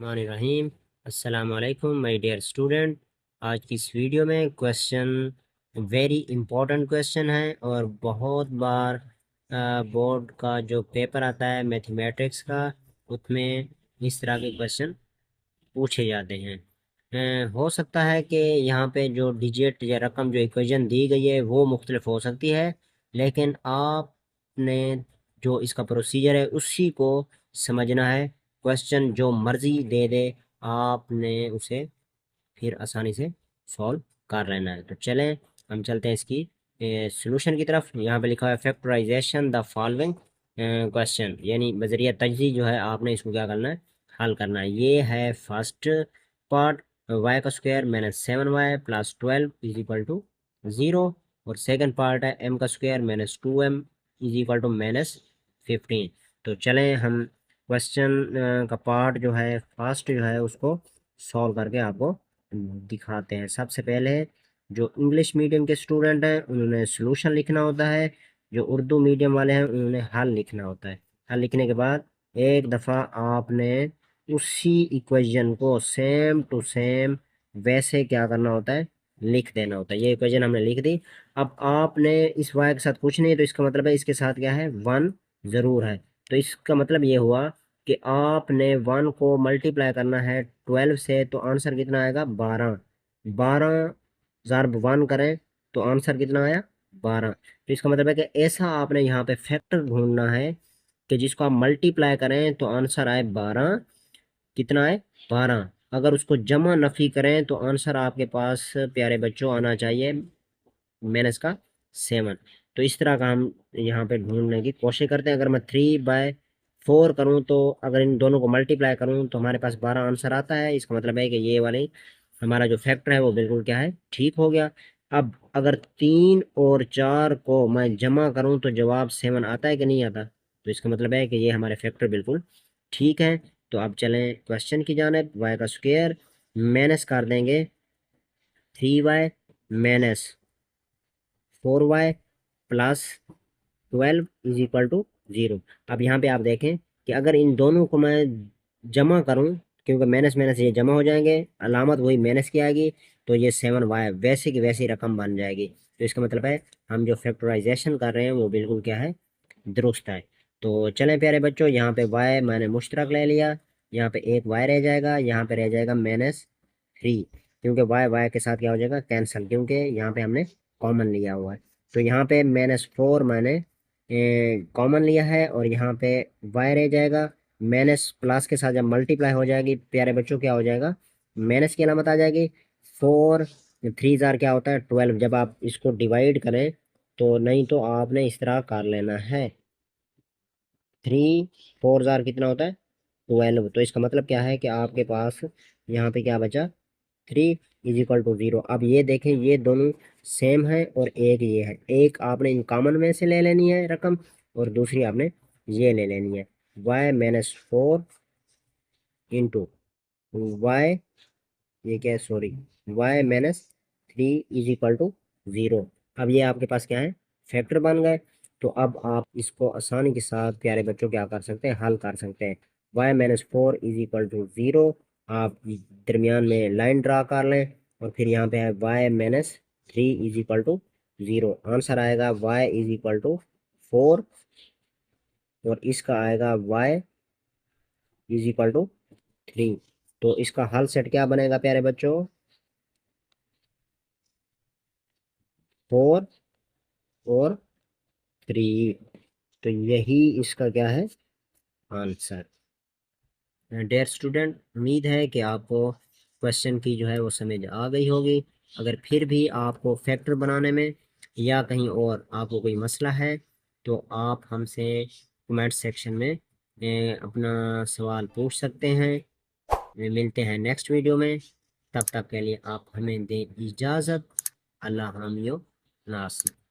रहीम। अस्सलाम वालेकुम my dear student. आज की इस वीडियो में क्वेश्चन वेरी इंपॉर्टेंट क्वेश्चन है और बहुत बार बोर्ड का जो पेपर आता है मैथमेटिक्स का उसमें इस तरह के क्वेश्चन पूछे जाते हैं। हो सकता है कि यहाँ पे जो डिजिट या रकम जो इक्वेशन दी गई है वो मुख्तलिफ हो सकती है, लेकिन आपने जो इसका प्रोसीजर है उसी को समझना है। क्वेश्चन जो मर्जी दे दे आपने उसे फिर आसानी से सॉल्व कर लेना है। तो चलें हम चलते हैं इसकी सॉल्यूशन की तरफ। यहाँ पे लिखा है फैक्टराइजेशन द फॉलोइंग क्वेश्चन, यानी बजरिया तजदीद जो है आपने इसको क्या करना है, हल करना है। ये है फर्स्ट पार्ट, वाई का square minus 7y plus 12 is equal to 0। और सेकंड पार्ट है m का square minus 2m is equal to minus 15। तो चलें हम क्वेश्चन का पार्ट जो है फर्स्ट जो है उसको सॉल्व करके आपको दिखाते हैं। सबसे पहले जो इंग्लिश मीडियम के स्टूडेंट हैं उन्होंने सॉल्यूशन लिखना होता है, जो उर्दू मीडियम वाले हैं उन्होंने हल लिखना होता है। हल लिखने के बाद एक दफ़ा आपने उसी इक्वेशन को सेम टू सेम वैसे क्या करना होता है, लिख देना होता है। ये इक्वेशन हमने लिख दी। अब आपने इस वाई के साथ कुछ नहीं, तो इसका मतलब है इसके साथ क्या है, वन ज़रूर है। तो इसका मतलब ये हुआ कि आपने 1 को मल्टीप्लाई करना है 12 से, तो आंसर कितना आएगा, 12। 12 ज़ारब 1 करें तो आंसर कितना आया, 12। तो इसका मतलब है कि ऐसा आपने यहाँ पे फैक्टर ढूंढना है कि जिसको आप मल्टीप्लाई करें तो आंसर आए 12। कितना है, 12। अगर उसको जमा नफी करें तो आंसर आपके पास प्यारे बच्चों आना चाहिए माइनस का 7। तो इस तरह का हम यहाँ पे ढूंढने की कोशिश करते हैं। अगर मैं 3/4 करूँ तो अगर इन दोनों को मल्टीप्लाई करूँ तो हमारे पास 12 आंसर आता है। इसका मतलब है कि ये वाले हमारा जो फैक्टर है वो बिल्कुल क्या है, ठीक हो गया। अब अगर 3 और 4 को मैं जमा करूँ तो जवाब 7 आता है कि नहीं आता, तो इसका मतलब है कि ये हमारे फैक्टर बिल्कुल ठीक है। तो अब चलें क्वेश्चन की जानिब। वाई का स्क्वायर माइनस कर देंगे 3y minus 4y plus 12 is equal to 0। अब यहाँ पे आप देखें कि अगर इन दोनों को मैं जमा करूँ, क्योंकि माइनस माइनस ये जमा हो जाएंगे, अलामत वही माइनस की आएगी, तो ये 7y वैसे की वैसी रकम बन जाएगी। तो इसका मतलब है हम जो फैक्टराइजेशन कर रहे हैं वो बिल्कुल क्या है, दुरुस्त है। तो चलें प्यारे बच्चों, यहाँ पे y मैंने मुश्तरक ले लिया, यहाँ पे एक y रह जाएगा, यहाँ पे रह जाएगा -3, क्योंकि y के साथ क्या हो जाएगा, कैंसिल, क्योंकि यहाँ पे हमने कॉमन लिया हुआ है। तो यहाँ पे -4 मैंने कॉमन लिया है और यहाँ पे y रह जाएगा। माइनस प्लस के साथ जब मल्टीप्लाई हो जाएगी प्यारे बच्चों क्या हो जाएगा, माइनस की अलामत आ जाएगी। 4 3 जार क्या होता है, 12। जब आप इसको डिवाइड करें तो नहीं तो आपने इस तरह कर लेना है, 3 4 जार कितना होता है, 12। तो इसका मतलब क्या है कि आपके पास यहाँ पे क्या बचा, 3 इज इक्वल टू 0। अब ये देखें ये दोनों सेम है और एक ये है, एक आपने इन कॉमन में से ले लेनी है रकम और दूसरी आपने ये ले लेनी है, y-4 इंटू वाई, ये क्या है, sorry, y-3 is equal to 0। अब ये आपके पास क्या है, फैक्टर बन गए। तो अब आप इसको आसानी के साथ प्यारे बच्चों क्या कर सकते हैं, हल कर सकते हैं। y-4 इज इक्वल टू 0, आप दरमियान में लाइन ड्रा कर लें और फिर यहाँ पे है y-3 is equal to 0। Answer आएगा y इज इक्वल टू 4 और इसका आएगा y इज इक्वल टू 3। तो इसका हल सेट क्या बनेगा प्यारे बच्चों, 4 और 3। तो यही इसका क्या है, आंसर। डियर स्टूडेंट, उम्मीद है कि आपको क्वेश्चन की जो है वो समझ आ गई होगी। अगर फिर भी आपको फैक्टर बनाने में या कहीं और आपको कोई मसला है तो आप हमसे कमेंट सेक्शन में अपना सवाल पूछ सकते हैं। मिलते हैं नेक्स्ट वीडियो में, तब तक के लिए आप हमें दें इजाज़त। अल्लाह हामियो नासिर।